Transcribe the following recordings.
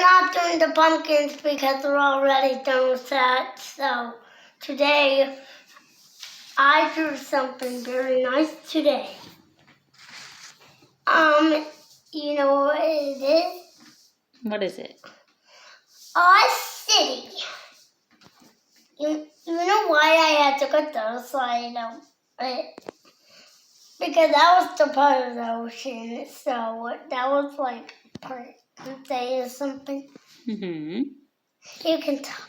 not doing the pumpkins because we're already done with that. So today, I drew something very nice today. You know what it is? What is it? A city. You know why I had to go those slide out? Right? Because that was the part of the ocean. So that was like part of the day or something. Mm-hmm. You can talk.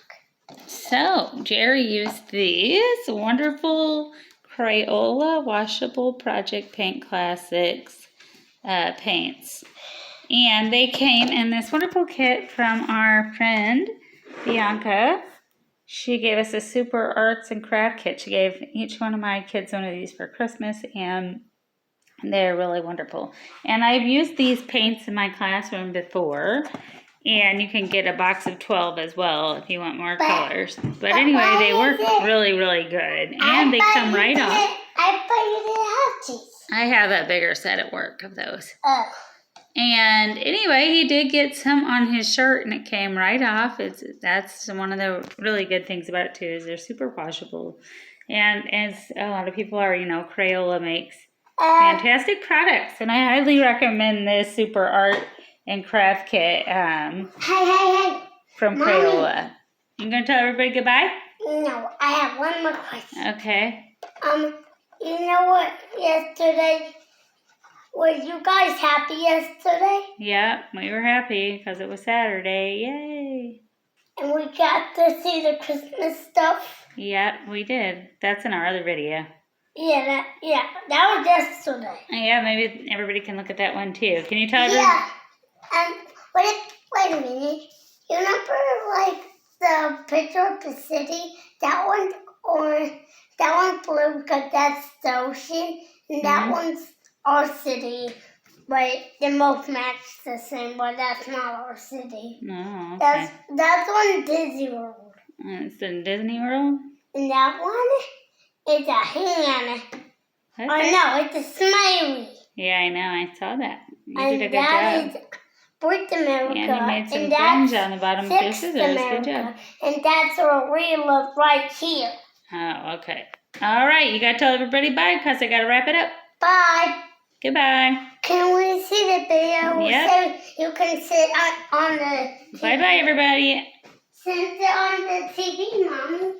So, Jerry used these wonderful Crayola Washable Project Paint Classics paints. And they came in this wonderful kit from our friend, Bianca. She gave us a super arts and craft kit. She gave each one of my kids one of these for Christmas, and they're really wonderful. And I've used these paints in my classroom before, and you can get a box of 12 as well if you want more colors. But anyway, they work really, really good, and they come right off. I thought you didn't have these. I have a bigger set at work of those. Oh. And anyway, he did get some on his shirt, and it came right off. That's one of the really good things about it too, is they're super washable. And as a lot of people are, Crayola makes fantastic products, and I highly recommend this super art and craft kit Hey. from Mommy. Crayola. You gonna tell everybody goodbye? No, I have one more question. Okay. You know what? Yesterday, were you guys happy yesterday? Yeah, we were happy because it was Saturday. Yay! And we got to see the Christmas stuff. Yeah, we did. That's in our other video. Yeah, that was yesterday. Yeah, maybe everybody can look at that one too. Can you tell everybody? Yeah, and wait a minute. You remember like the picture of the city? That one's orange, that one's blue because that's the ocean, and that one's our city. But they both match the same, but that's not our city. Oh, okay. That's on Disney World. It's in Disney World? And that one is a hand. Okay. Or no, it's a smiley. Yeah, I know. I saw that. You And did a good that job. is Fourth America. Yeah, you made some and fringe that's on the bottom of your Sixth scissors. America. Good job. And that's where we live right here. Oh, okay. All right. You got to tell everybody bye because I got to wrap it up. Bye. Goodbye. Can we see the video? Yep. So you can sit on the TV. Bye-bye, everybody. Sit on the TV, Mommy.